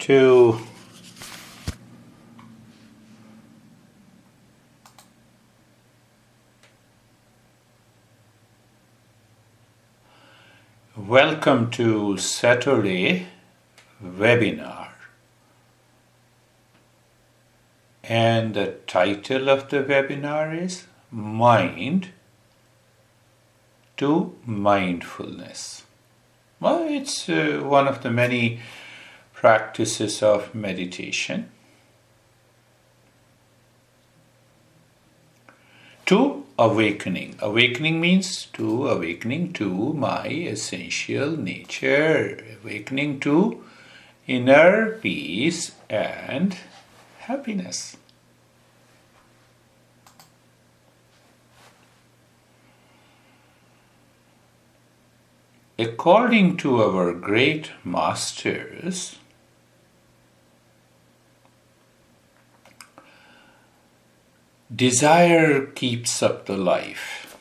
to welcome to Saturday webinar, and the title of the webinar is Mind to Mindfulness. Well, it's one of the many practices of meditation. To awakening. Awakening means to awakening to my essential nature, awakening to inner peace and happiness. According to our great masters, desire keeps up the life.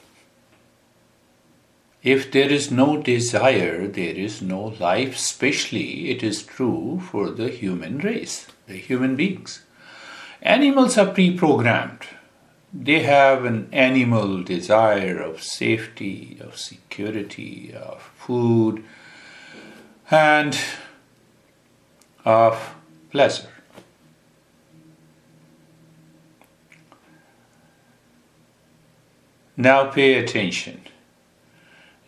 If there is no desire, there is no life. Especially it is true for the human race, the human beings. Animals are pre-programmed. They have an animal desire of safety, of security, of food, and of pleasure. Now pay attention.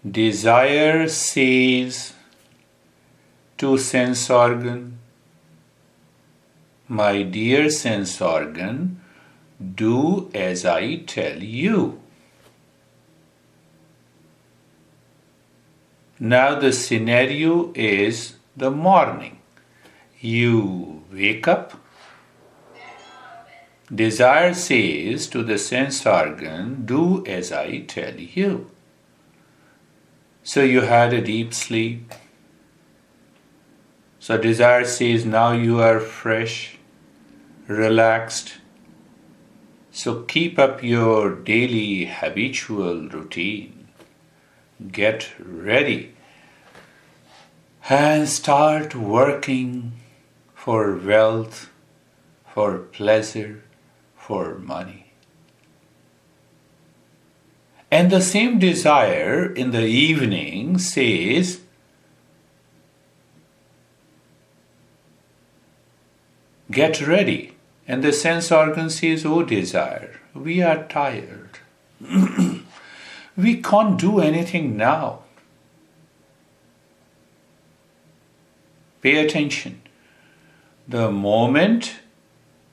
Desire says to sense organ, my dear sense organ, do as I tell you. Now the scenario is the morning. You wake up. Desire says to the sense organ, do as I tell you. So you had a deep sleep. So desire says, now you are fresh, relaxed. So keep up your daily habitual routine. Get ready and start working for wealth, for pleasure, for money. And the same desire in the evening says, get ready. And the sense organ says, oh desire, we are tired. We can't do anything now. Pay attention. The moment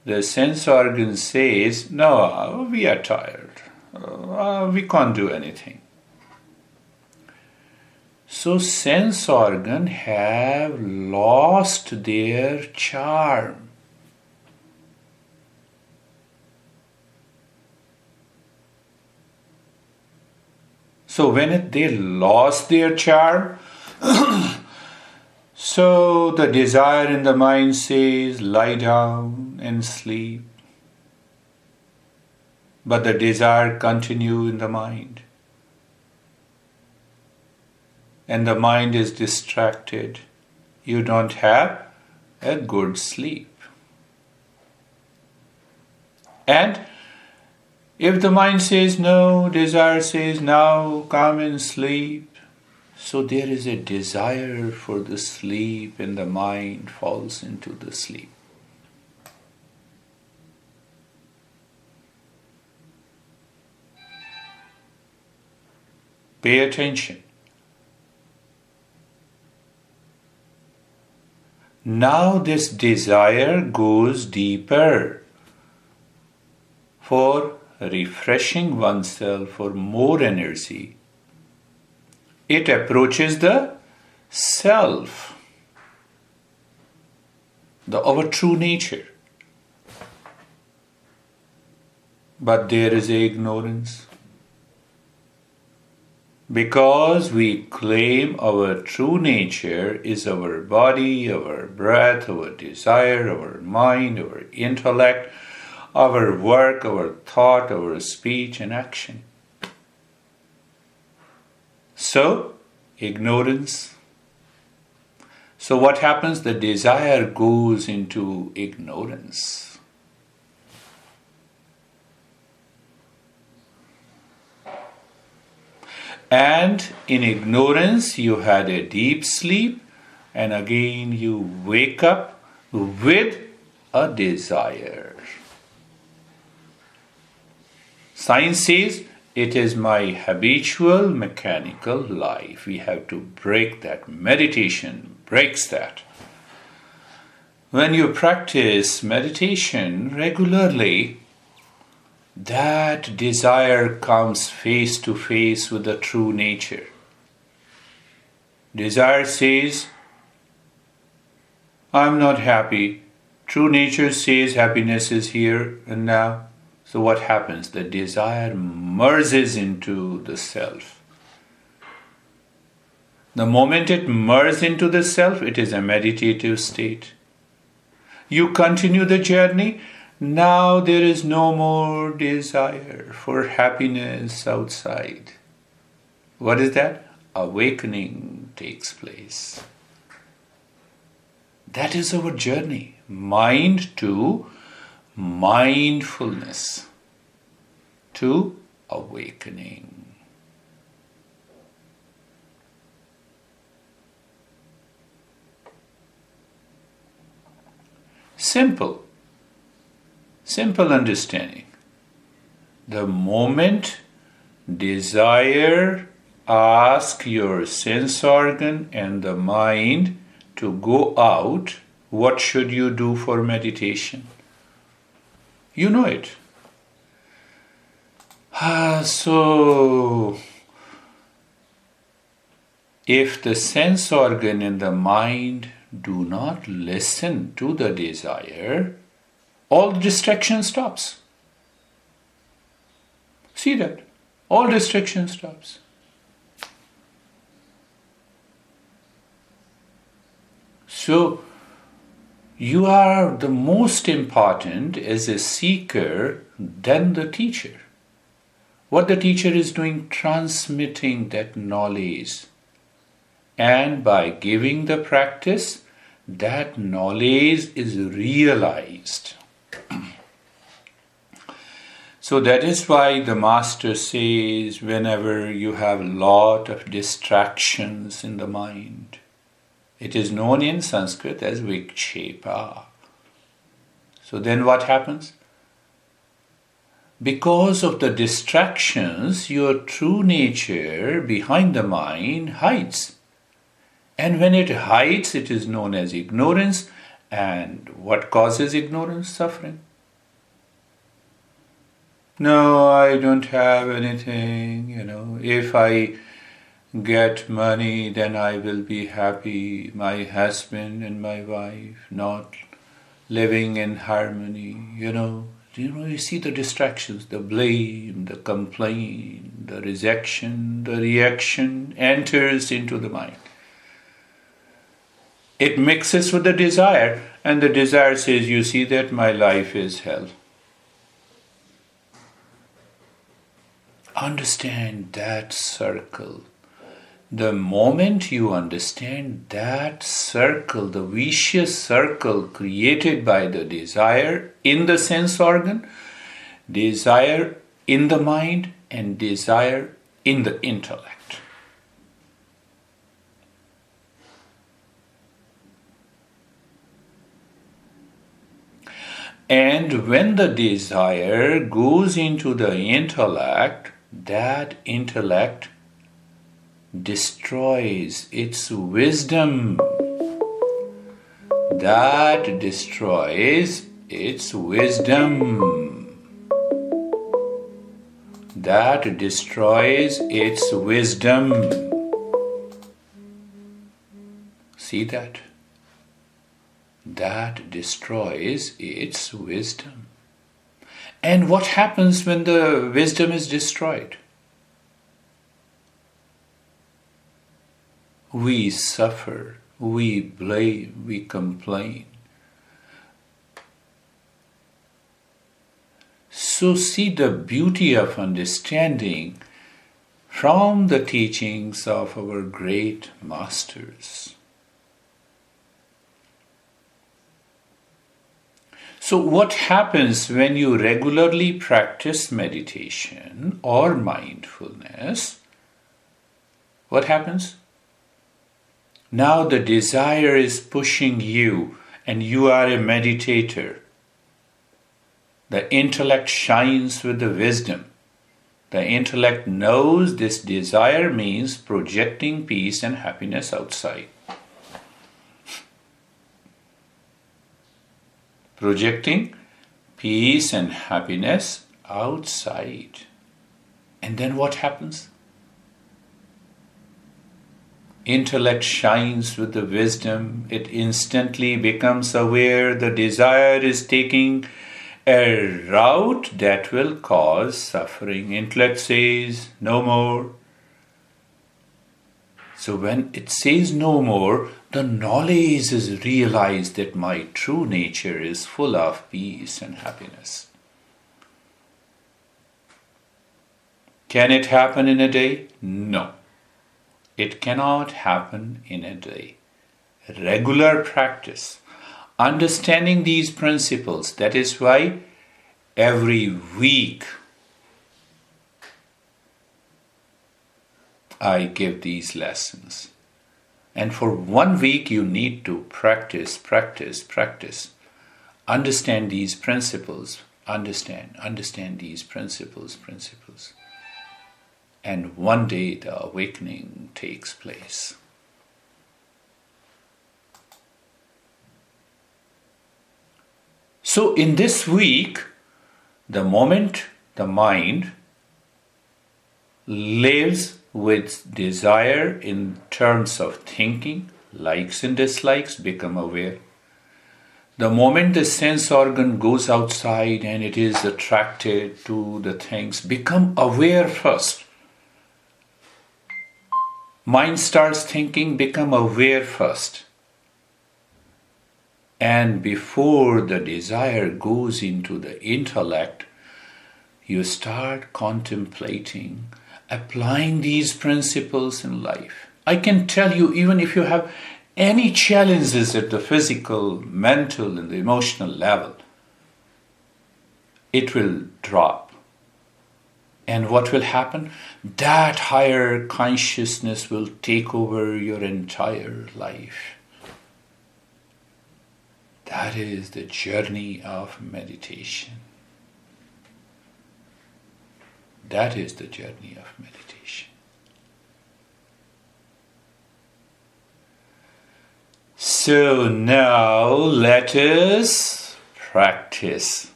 the sense organ says, no, we are tired. We can't do anything. So sense organ have lost their charm. So when they lost their charm, so the desire in the mind says, lie down and sleep. But the desire continues in the mind. And the mind is distracted. You don't have a good sleep. And if the mind says no, desire says now, come and sleep. So there is a desire for the sleep and the mind falls into the sleep. Pay attention. Now this desire goes deeper for refreshing oneself, for more energy. It approaches the self, our true nature. But there is ignorance. Because we claim our true nature is our body, our breath, our desire, our mind, our intellect, our work, our thought, our speech and action. So, ignorance. So what happens? The desire goes into ignorance. And in ignorance, you had a deep sleep, and again you wake up with a desire. Science says it is my habitual mechanical life. We have to break that. Meditation breaks that. When you practice meditation regularly, that desire comes face to face with the true nature. Desire says, I'm not happy. True nature says happiness is here and now. So what happens? The desire merges into the self. The moment it merges into the self, it is a meditative state. You continue the journey. Now there is no more desire for happiness outside. What is that? Awakening takes place. That is our journey. Mind to mindfulness, to awakening. Simple understanding. The moment desire asks your sense organ and the mind to go out, what should you do for meditation? You know it. So, if the sense organ and the mind do not listen to the desire, all distraction stops. See that? All distraction stops. So, you are the most important as a seeker than the teacher. What the teacher is doing, transmitting that knowledge. And by giving the practice, that knowledge is realized. So that is why the master says, whenever you have a lot of distractions in the mind, it is known in Sanskrit as vikshepa. So then what happens? Because of the distractions, your true nature behind the mind hides. And when it hides, it is known as ignorance. And what causes ignorance? Suffering. No, I don't have anything, If I get money, then I will be happy. My husband and my wife not living in harmony, You see the distractions, the blame, the complaint, the rejection, the reaction enters into the mind. It mixes with the desire, and the desire says, you see that my life is hell. Understand that circle. The moment you understand that circle, the vicious circle created by the desire in the sense organ, desire in the mind, and desire in the intellect. And when the desire goes into the intellect, that intellect destroys its wisdom. That destroys its wisdom. That destroys its wisdom. See that? That destroys its wisdom. And what happens when the wisdom is destroyed? We suffer, we blame, we complain. So see the beauty of understanding from the teachings of our great masters. So what happens when you regularly practice meditation or mindfulness? What happens? Now the desire is pushing you and you are a meditator. The intellect shines with the wisdom. The intellect knows this desire means projecting peace and happiness outside. Projecting peace and happiness outside. And then what happens? Intellect shines with the wisdom. It instantly becomes aware the desire is taking a route that will cause suffering. Intellect says, no more. So when it says no more, the knowledge is realized that my true nature is full of peace and happiness. Can it happen in a day? No. It cannot happen in a day. Regular practice. Understanding these principles. That is why every week I give these lessons. And for 1 week you need to practice. Understand these principles. Understand these principles. And one day the awakening takes place. So in this week, the moment the mind lives with desire in terms of thinking, likes and dislikes, become aware. The moment the sense organ goes outside and it is attracted to the things, become aware first. Mind starts thinking, become aware first. And before the desire goes into the intellect, you start contemplating, applying these principles in life. I can tell you, even if you have any challenges at the physical, mental, and the emotional level, it will drop. And what will happen? That higher consciousness will take over your entire life. That is the journey of meditation. That is the journey of meditation. So now let us practice.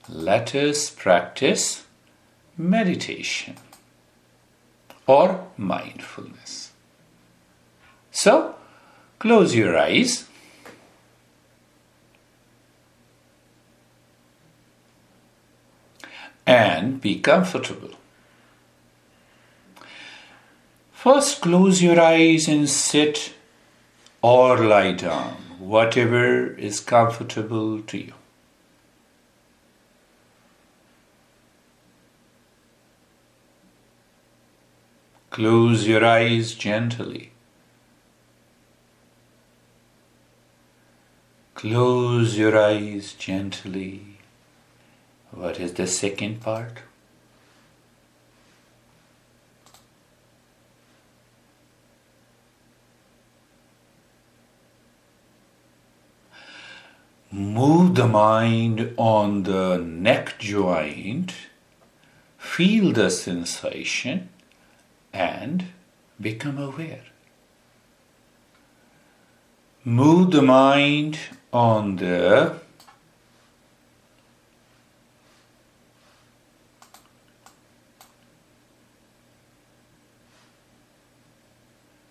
Let us practice meditation or mindfulness. So close your eyes. And be comfortable. First, close your eyes and sit or lie down, whatever is comfortable to you. Close your eyes gently. Close your eyes gently. What is the second part? Move the mind on the neck joint, feel the sensation and become aware. Move the mind on the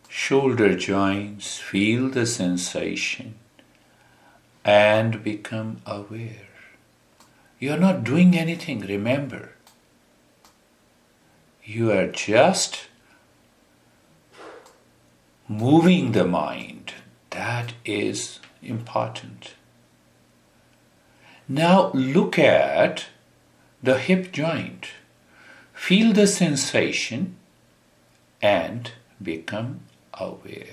shoulder joints, feel the sensation and become aware. You are not doing anything, remember. You are just moving the mind. That is important. Now look at the hip joint. Feel the sensation and become aware.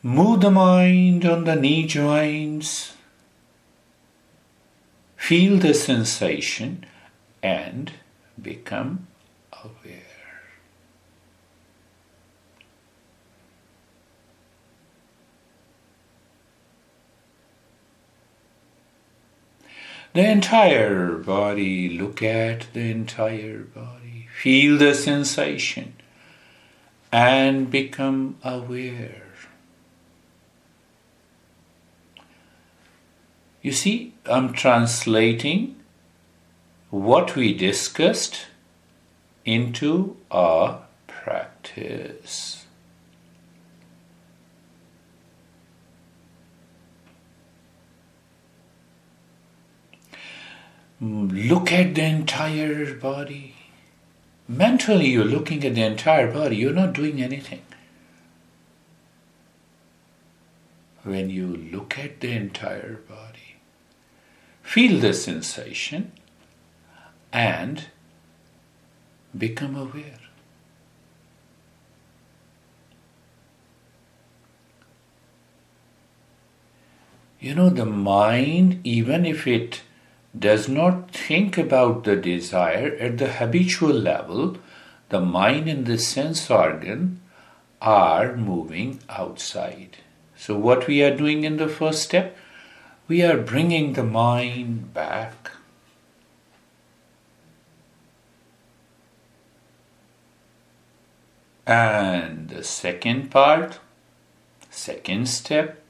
Move the mind on the knee joints. Feel the sensation and become aware. The entire body, look at the entire body. Feel the sensation and become aware. You see, I'm translating what we discussed into our practice. Look at the entire body. Mentally, you're looking at the entire body. You're not doing anything. When you look at the entire body, feel the sensation and become aware. The mind, even if it does not think about the desire at the habitual level, the mind and the sense organ are moving outside. So what we are doing in the first step, we are bringing the mind back. And the second part, second step,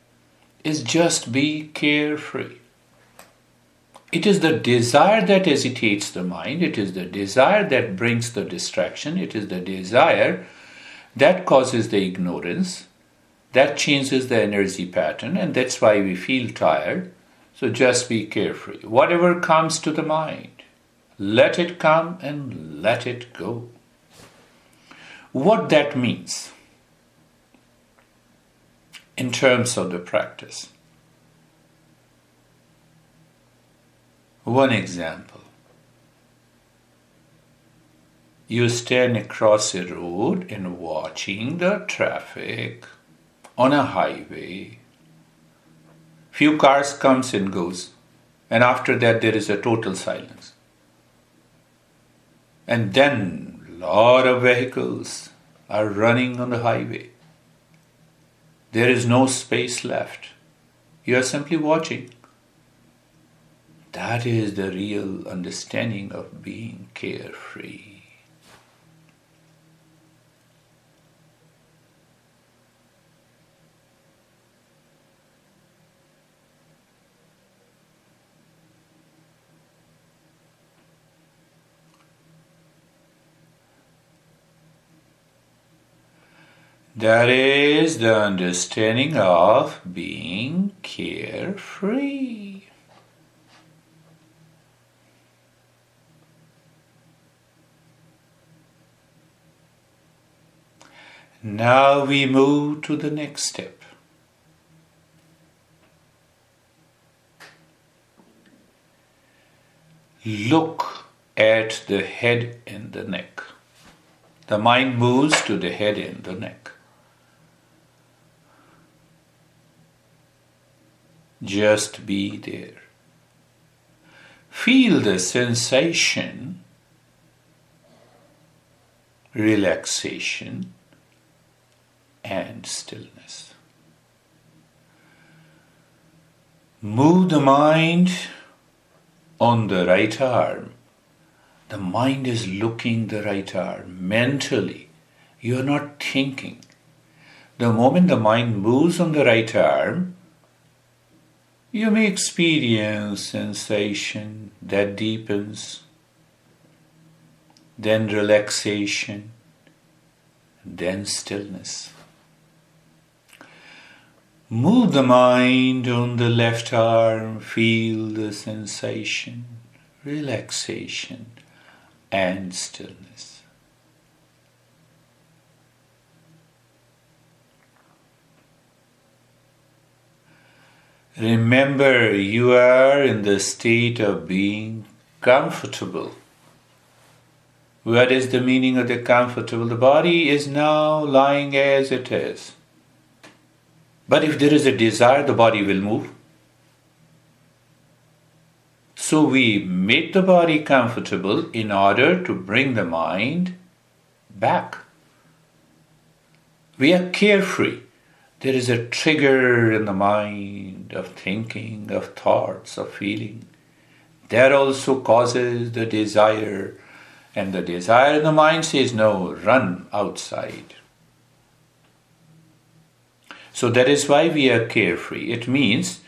is just be carefree. It is the desire that agitates the mind. It is the desire that brings the distraction. It is the desire that causes the ignorance, that changes the energy pattern, and that's why we feel tired. So just be carefree. Whatever comes to the mind, let it come and let it go. What that means in terms of the practice. One example. You stand across a road and watching the traffic on a highway. Few cars comes and goes, and after that there is a total silence. And then lot of vehicles are running on the highway. There is no space left. You are simply watching. That is the real understanding of being carefree. That is the understanding of being carefree. Now we move to the next step. Look at the head and the neck. The mind moves to the head and the neck. Just be there. Feel the sensation, relaxation, and stillness. Move the mind on the right arm. The mind is looking the right arm mentally. You are not thinking. The moment the mind moves on the right arm, you may experience sensation that deepens, then relaxation, then stillness. Move the mind on the left arm, feel the sensation, relaxation, and stillness. Remember, you are in the state of being comfortable. What is the meaning of the comfortable? The body is now lying as it is. But if there is a desire, the body will move. So we make the body comfortable in order to bring the mind back. We are carefree. There is a trigger in the mind of thinking, of thoughts, of feeling. That also causes the desire. And the desire in the mind says, no, run outside. So that is why we are carefree. It means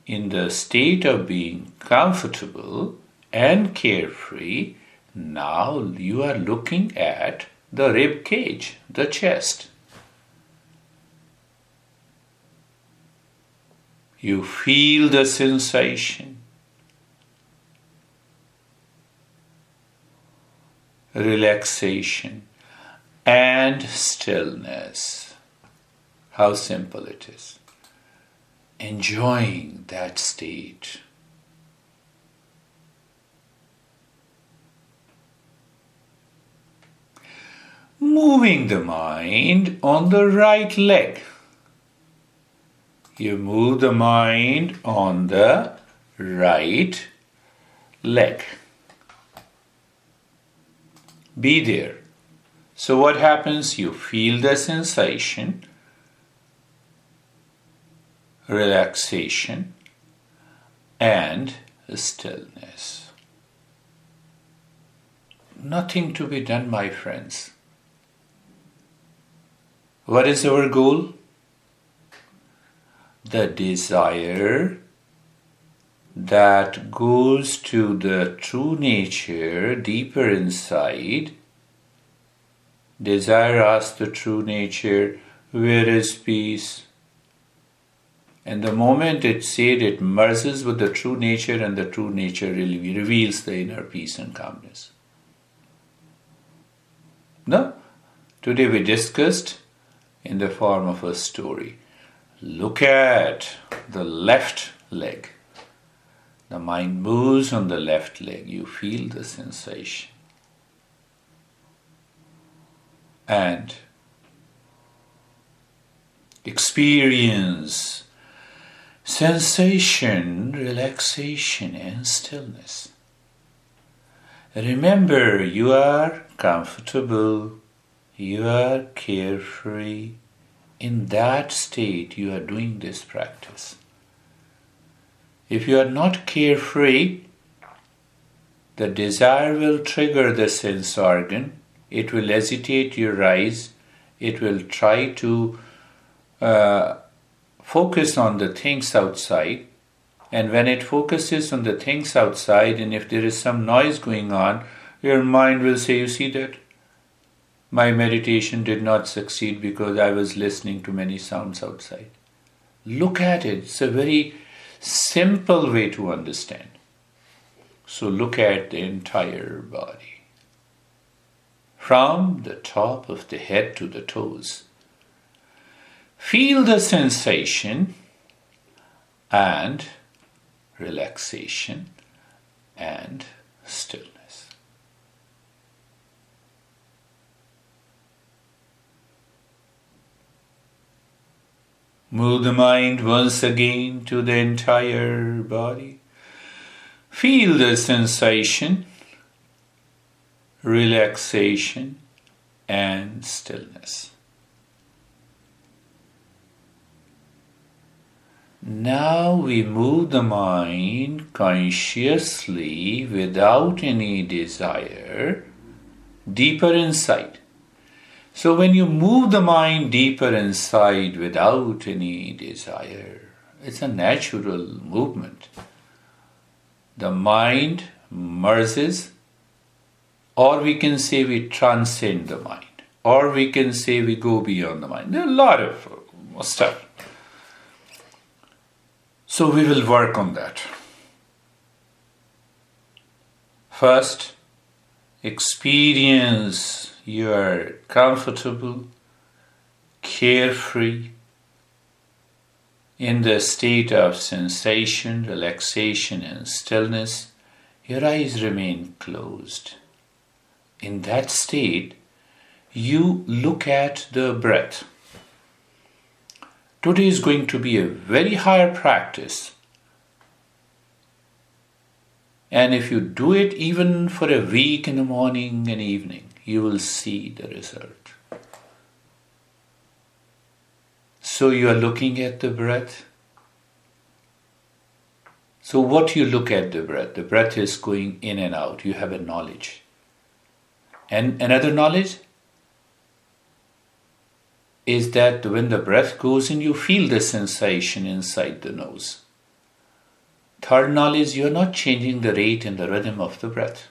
in the state of being comfortable and carefree, now you are looking at the rib cage, the chest. You feel the sensation. Relaxation and stillness. How simple it is. Enjoying that state. Moving the mind on the right leg. You move the mind on the right leg. Be there. So what happens? You feel the sensation, relaxation, and stillness. Nothing to be done, my friends. What is our goal? The desire that goes to the true nature deeper inside. Desire asks the true nature, where is peace? And the moment it said, it merges with the true nature, and the true nature really reveals the inner peace and calmness. No? Today we discussed in the form of a story. Look at the left leg. The mind moves on the left leg. You feel the sensation. And experience sensation, relaxation, and stillness. Remember, you are comfortable, you are carefree. In that state, you are doing this practice. If you are not carefree, the desire will trigger the sense organ. It will agitate your eyes. It will try to focus on the things outside. And when it focuses on the things outside, and if there is some noise going on, your mind will say, you see that? My meditation did not succeed because I was listening to many sounds outside. Look at it. It's a very simple way to understand. So look at the entire body. From the top of the head to the toes. Feel the sensation and relaxation and stillness. Move the mind once again to the entire body. Feel the sensation, relaxation, and stillness. Now we move the mind consciously without any desire deeper inside. So when you move the mind deeper inside without any desire, it's a natural movement. The mind merges, or we can say we transcend the mind, or we can say we go beyond the mind. There are a lot of stuff. So we will work on that. First, experience you are comfortable, carefree, in the state of sensation, relaxation, and stillness. Your eyes remain closed. In that state, you look at the breath. Today is going to be a very higher practice. And if you do it even for a week in the morning and evening, you will see the result. So you are looking at the breath. So what you look at the breath is going in and out. You have a knowledge. And another knowledge is that when the breath goes in, you feel the sensation inside the nose. Third knowledge, you are not changing the rate and the rhythm of the breath.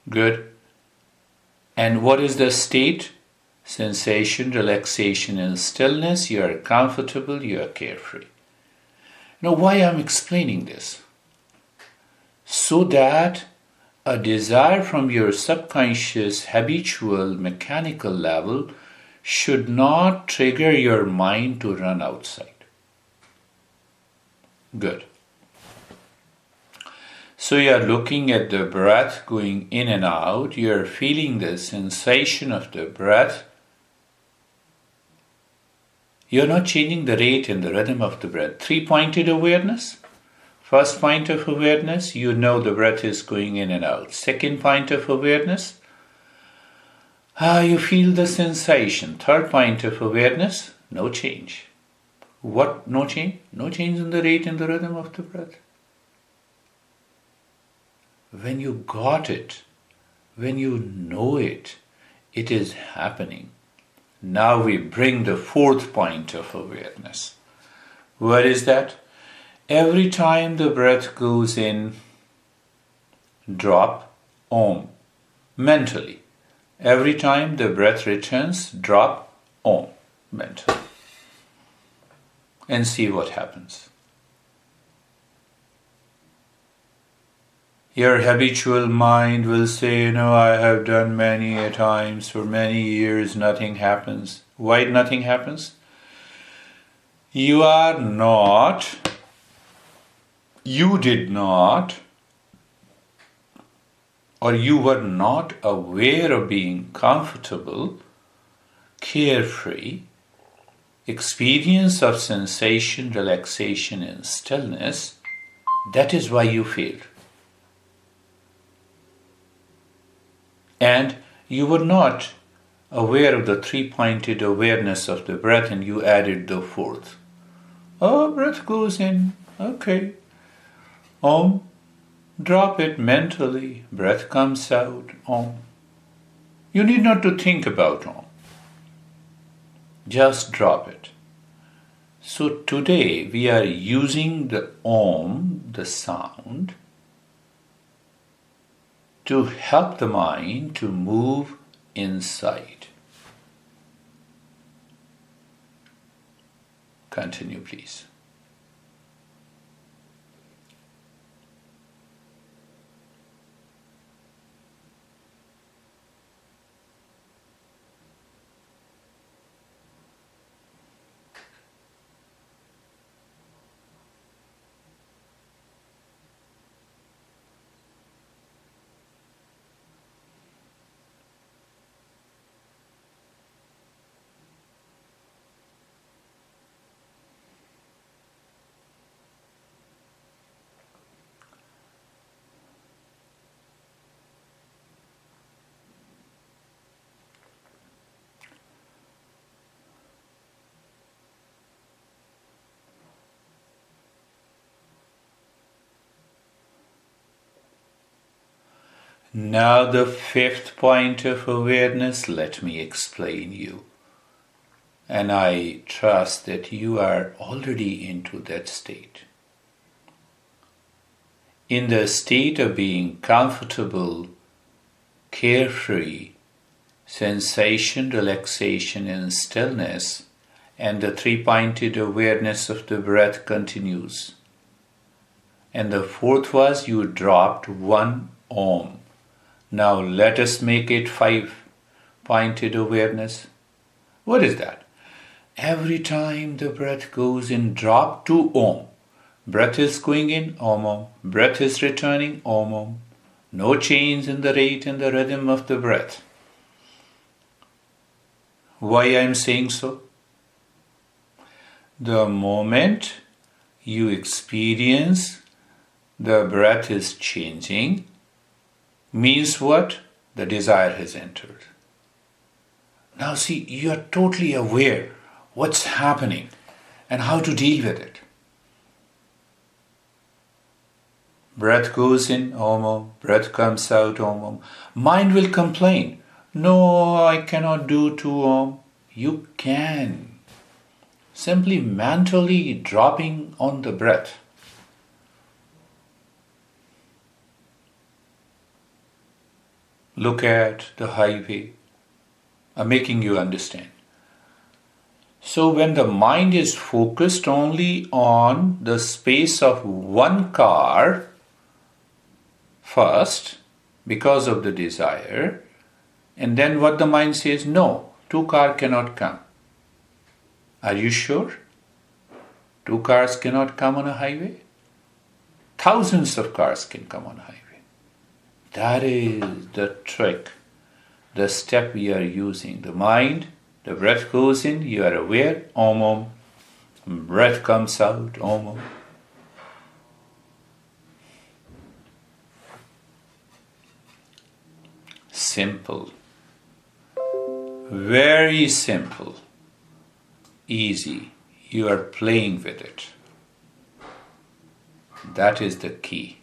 Good. And what is the state? Sensation, relaxation, and stillness. You are comfortable, you are carefree. Now, why I'm explaining this? So that a desire from your subconscious, habitual, mechanical level should not trigger your mind to run outside. Good. So you are looking at the breath going in and out. You are feeling the sensation of the breath. You are not changing the rate and the rhythm of the breath. Three-pointed awareness. First point of awareness, you know the breath is going in and out. Second point of awareness, you feel the sensation. Third point of awareness, no change. What no change? No change in the rate and the rhythm of the breath. When you got it, when you know it, it is happening. Now we bring the fourth point of awareness. What is that? Every time the breath goes in, drop Om mentally. Every time the breath returns, drop Om mentally. And see what happens. Your habitual mind will say, I have done many a times, for many years, nothing happens. Why nothing happens? You did not, or you were not aware of being comfortable, carefree, experience of sensation, relaxation, and stillness. That is why you failed. And you were not aware of the three-pointed awareness of the breath, and you added the fourth. Breath goes in. Okay. Om. Drop it mentally. Breath comes out. Om. You need not to think about Om. Just drop it. So today we are using the Om, the sound, to help the mind to move inside. Continue, please. Now the fifth point of awareness, let me explain you. And I trust that you are already into that state. In the state of being comfortable, carefree, sensation, relaxation, and stillness, and the three-pointed awareness of the breath continues. And the fourth was you dropped one Om. Now let us make it five-pointed awareness. What is that? Every time the breath goes in, drop two Om. Breath is going in, Om Om. Breath is returning, Om Om. No change in the rate and the rhythm of the breath. Why I am saying so? The moment you experience the breath is changing, means what? The desire has entered. Now see, you are totally aware what's happening and how to deal with it. Breath goes in, Om. Breath comes out, Om. Mind will complain. No, I cannot do two Om. You can. Simply mentally dropping on the breath. Look at the highway. I'm making you understand. So when the mind is focused only on the space of one car first, because of the desire, and then what the mind says, no, two cars cannot come. Are you sure? Two cars cannot come on a highway? Thousands of cars can come on a highway. That is the trick, the step we are using. The mind, the breath goes in, you are aware, Om. Breath comes out, Om. Simple. Very simple. Easy. You are playing with it. That is the key.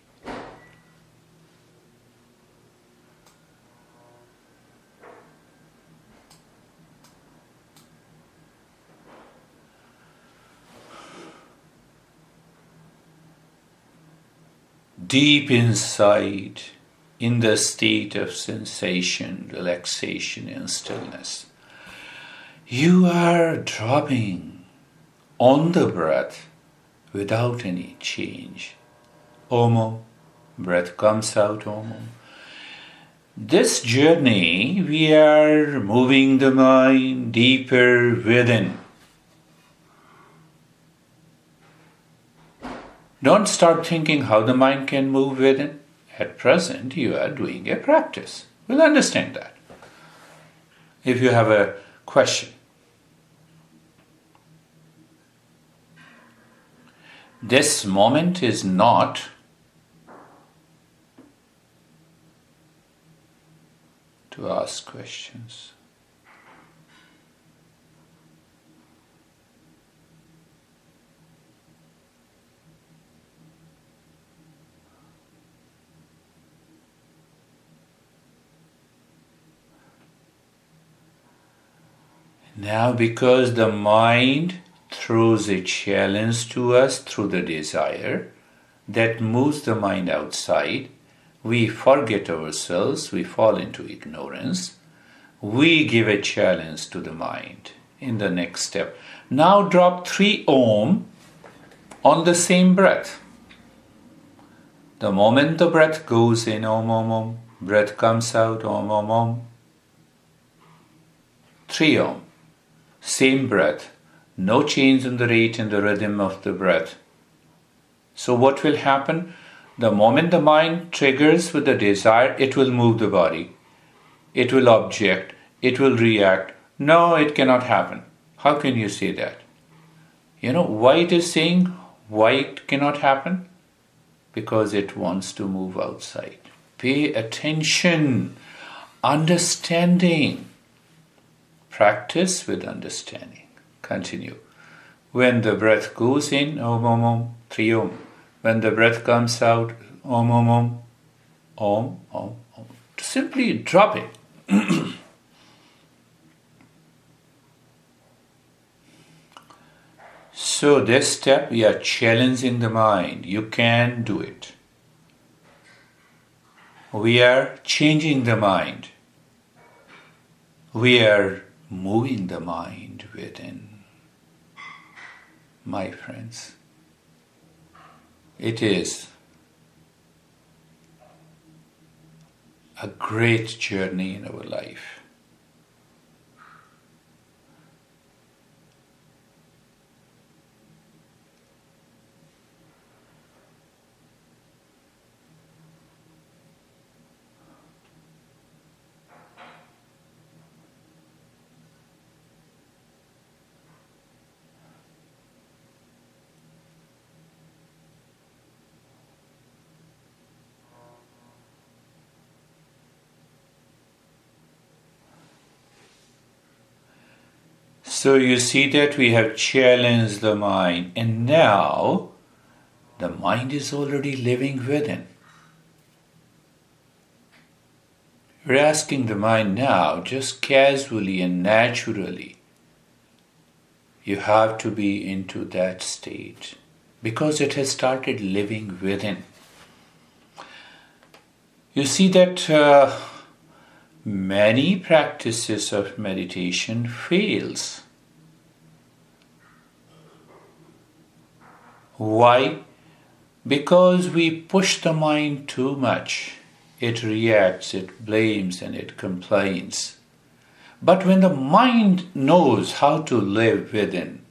Deep inside, in the state of sensation, relaxation, and stillness, you are dropping on the breath without any change. Om, breath comes out, Om. This journey, we are moving the mind deeper within. Don't start thinking how the mind can move within. At present, you are doing a practice. We'll understand that. If you have a question. This moment is not to ask questions. Now, because the mind throws a challenge to us through the desire that moves the mind outside, we forget ourselves, we fall into ignorance, we give a challenge to the mind in the next step. Now drop 3 Om on the same breath. The moment the breath goes in, Om, Om, Om, breath comes out, Om, Om, Om. 3 Om. Same breath, no change in the rate and the rhythm of the breath. So what will happen? The moment the mind triggers with the desire, it will move the body. It will object. It will react. No, it cannot happen. How can you say that? You know why it is saying why it cannot happen? Because it wants to move outside. Pay attention, understanding. Practice with understanding. Continue. When the breath goes in, Om, Om, Om, 3 Om. When the breath comes out, Om, Om, Om, Om, Om, Om. Simply drop it. So this step, we are challenging the mind. You can do it. We are changing the mind. We are moving the mind within. My friends, it is a great journey in our life. So you see that we have challenged the mind, and now the mind is already living within. We're asking the mind now, just casually and naturally, you have to be into that state because it has started living within. You see that many practices of meditation fails. Why? Because we push the mind too much. It reacts, it blames, and it complains. But when the mind knows how to live within,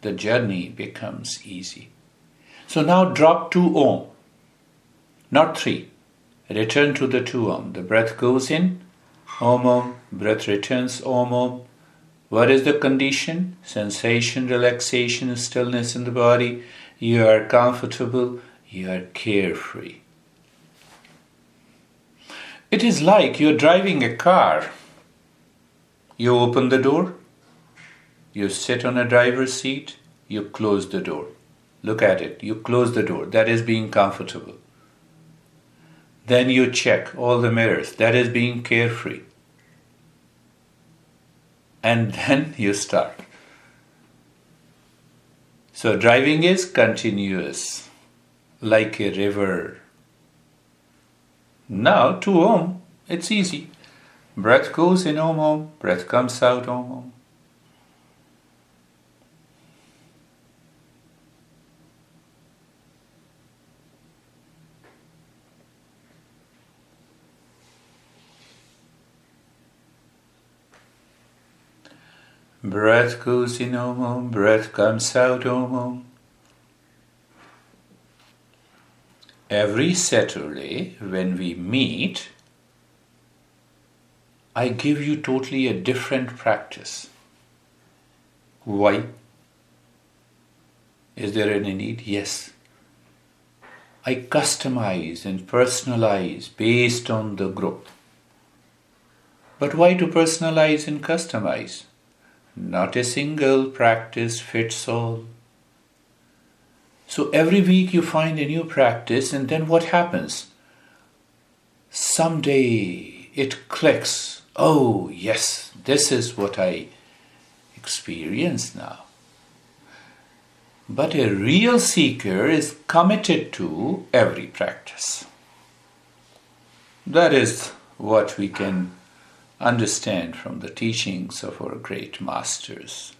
the journey becomes easy. So now drop 2 Om, not 3. Return to the 2 Om. The breath goes in, Om Om, breath returns, Om Om. What is the condition? Sensation, relaxation, stillness in the body. You are comfortable, you are carefree. It is like you're driving a car. You open the door, you sit on a driver's seat, you close the door. Look at it, you close the door, that is being comfortable. Then you check all the mirrors, that is being carefree. And then you start. So driving is continuous, like a river. Now 2 Om, it's easy. Breath goes in Om Om, breath comes out Om Om. Breath goes in Om Om, breath comes out Om Om. Every Saturday when we meet, I give you totally a different practice. Why? Is there any need? Yes. I customize and personalize based on the group. But why to personalize and customize? Not a single practice fits all. So every week you find a new practice, and then what happens? Someday it clicks. Oh yes, this is what I experience now. But a real seeker is committed to every practice. That is what we can understand from the teachings of our great masters.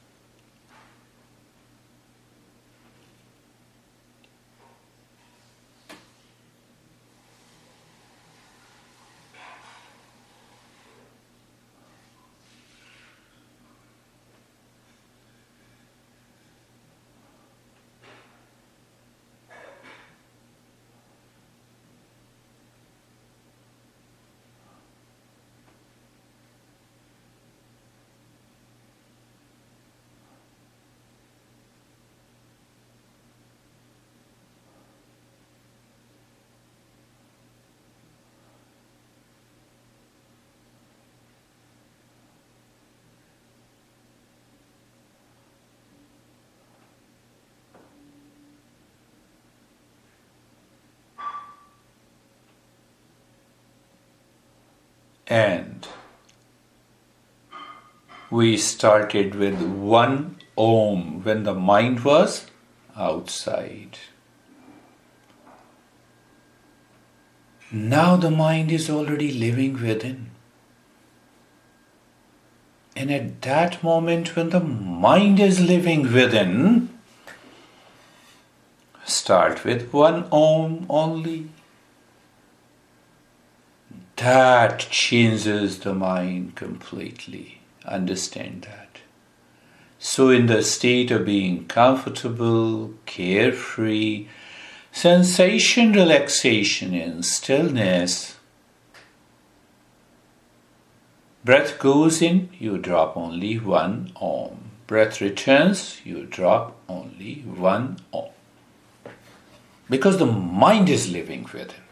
And we started with 1 Om when the mind was outside. Now the mind is already living within. And at that moment when the mind is living within, start with 1 Om only. That changes the mind completely. Understand that. So in the state of being comfortable, carefree, sensation, relaxation and stillness, breath goes in, you drop only 1 Om. Breath returns, you drop only 1 Om. Because the mind is living within.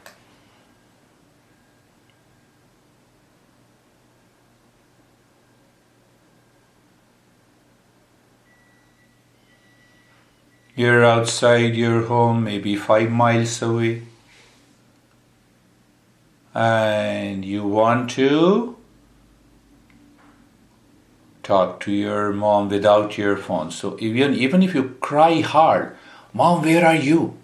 You're outside your home, maybe 5 miles away, and you want to talk to your mom without your phone. So even if you cry hard, "Mom, where are you?"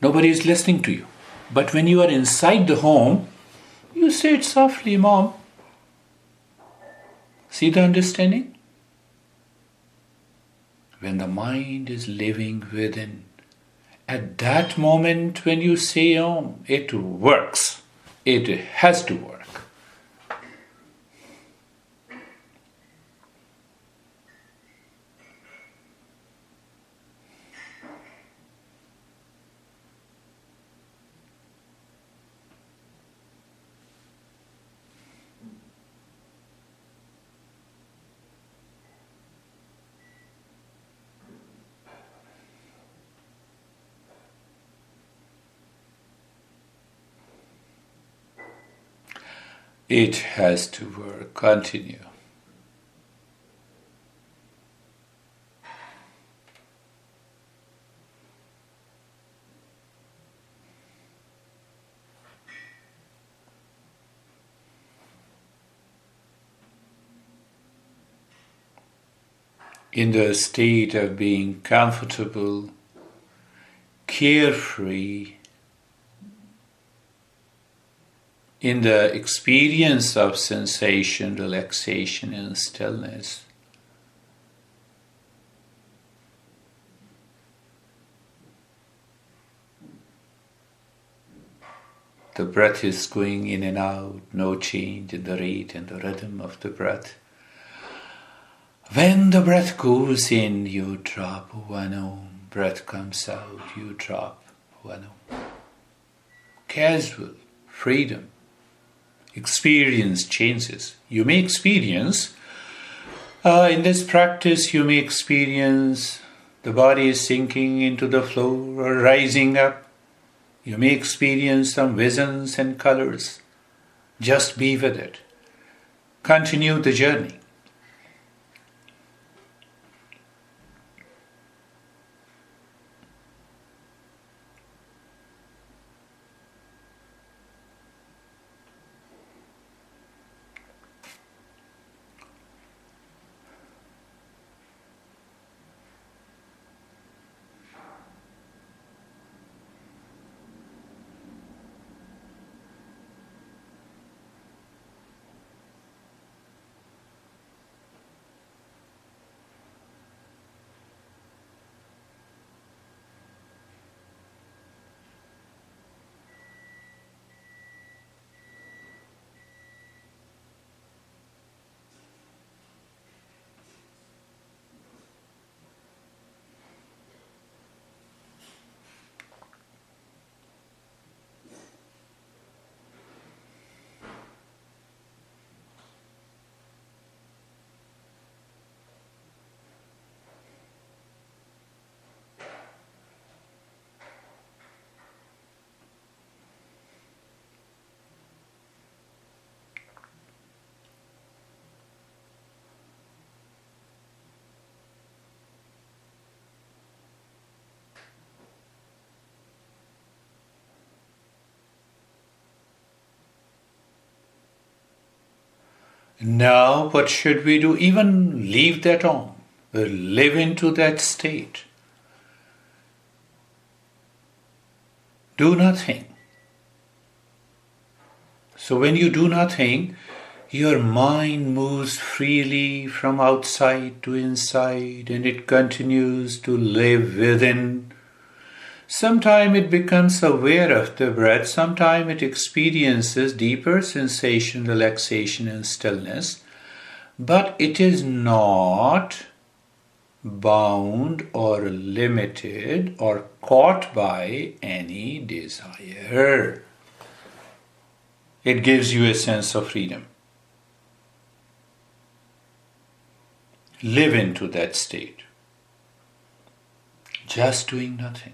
Nobody is listening to you. But when you are inside the home, you say it softly, "Mom." See the understanding? When the mind is living within, at that moment when you say Om, it works. It has to work. It has to work. Continue. In the state of being comfortable, carefree, in the experience of sensation, relaxation, and stillness, the breath is going in and out, no change in the rate and the rhythm of the breath. When the breath goes in, you drop one Om. Breath comes out, you drop one Om. Casual, freedom. Experience changes. You may experience, in this practice, you may experience the body is sinking into the floor or rising up. You may experience some visions and colors. Just be with it. Continue the journey. Now, what should we do? Even leave that on. Live into that state. Do nothing. So when you do nothing, your mind moves freely from outside to inside, and it continues to live within. Sometimes it becomes aware of the breath, sometimes it experiences deeper sensation, relaxation, and stillness, but it is not bound or limited or caught by any desire. It gives you a sense of freedom. Live into that state. Just doing nothing.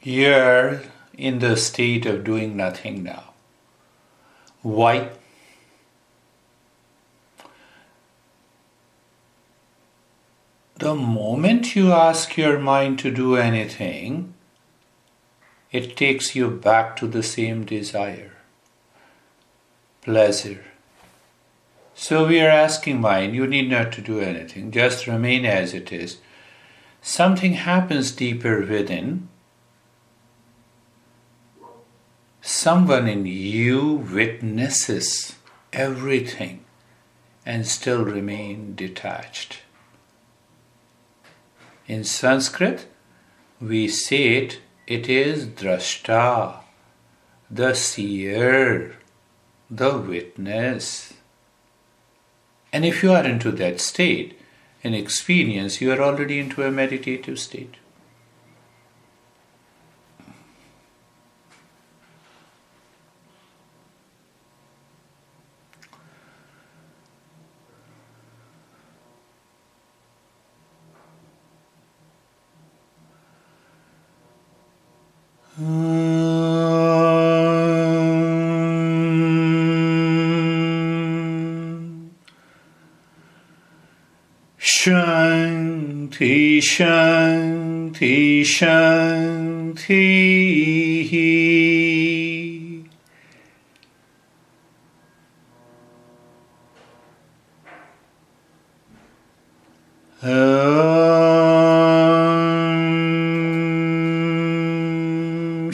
You're in the state of doing nothing now. Why? The moment you ask your mind to do anything, it takes you back to the same desire, pleasure. So we are asking mind, you need not to do anything, just remain as it is. Something happens deeper within. Someone in you witnesses everything and still remain detached. In Sanskrit, we say it is drashta, the seer, the witness. And if you are into that state, in experience, you are already into a meditative state. Shanti, Shanti, Shanti.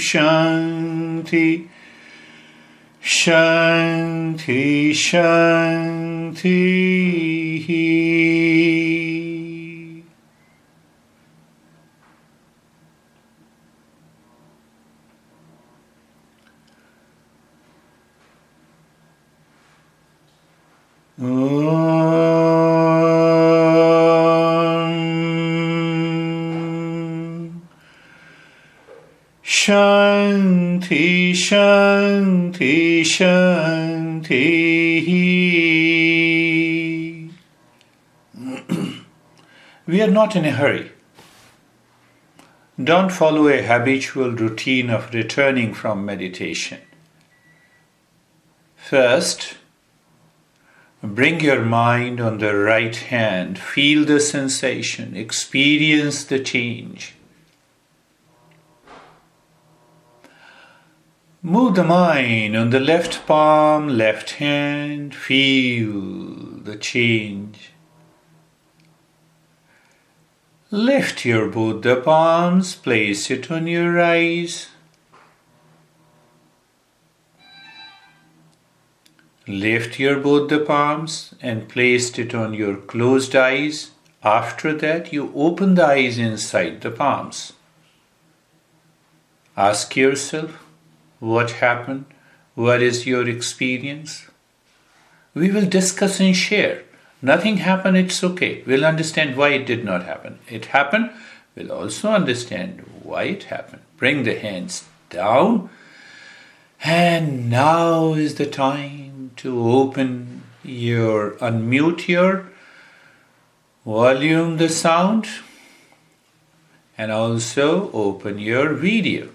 Shanti, Shanti, Shanti. Shanti, Shanti, Shanti. We are not in a hurry. Don't follow a habitual routine of returning from meditation. First, bring your mind on the right hand, feel the sensation, experience the change. Move the mind on the left palm, left hand, feel the change. Lift your both the palms, place it on your eyes. Lift your both the palms and place it on your closed eyes. After that, you open the eyes inside the palms. Ask yourself, what happened? What is your experience? We will discuss and share. Nothing happened, it's okay. We'll understand why it did not happen. It happened, we'll also understand why it happened. Bring the hands down. And now is the time to unmute your volume, the sound, and also open your video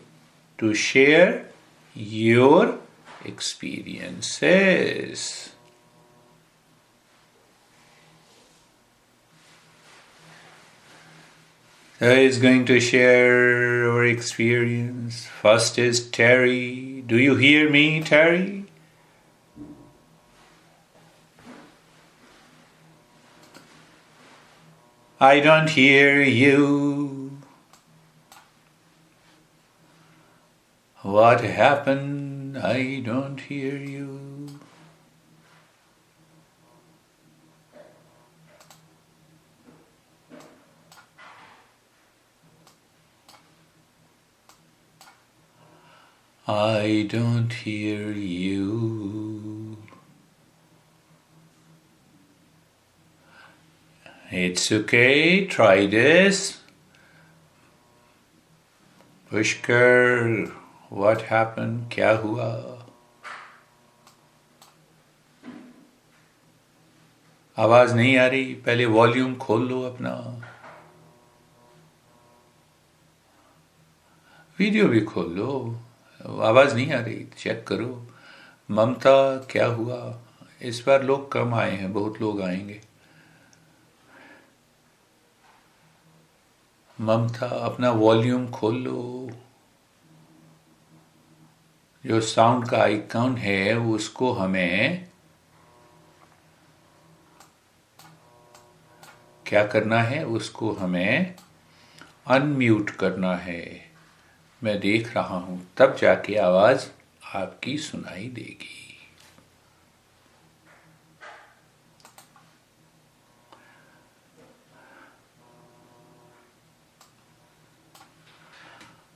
to share your experiences. Who is going to share our experience? First is Terry. Do you hear me, Terry? I don't hear you. What happened? I don't hear you. I don't hear you. It's okay, try this. Pushkar, what happened? Kya hua? आवाज नहीं आ रही, पहले volume खोल लो अपना. Video भी खोल लो, आवाज़ नहीं आ रही चेक करो। ममता क्या हुआ? इस बार लोग कम आए हैं, बहुत लोग आएंगे। ममता अपना वॉल्यूम खोल लो। जो साउंड का आइकन है उसको हमें क्या करना है, उसको हमें अनम्यूट करना है। मैं देख रहा हूं, तब जाके आवाज आपकी सुनाई देगी।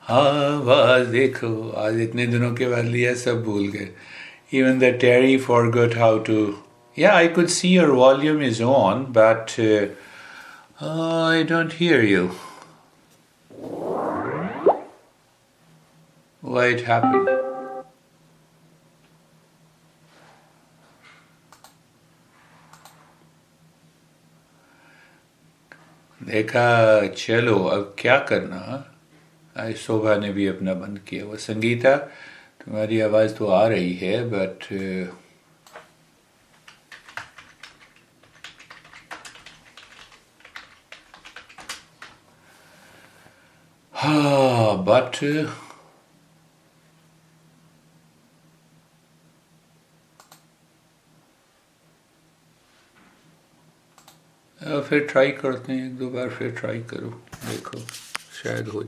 हाँ, आवाज देखो, आज इतने दिनों के बाद लिया, सब भूल गए। Even the Terry forgot how to. Yeah, I could see your volume is on, but I don't hear you. Why it happened? देखा, चलो अब क्या करना। आज शोभा ने भी अपना बंद किया हुआ। संगीता, तुम्हारी आवाज़ तो आ रही है, बट हाँ, बट फिर ट्राई करते हैं, एक दो बार फिर ट्राई करो, देखो शायद हो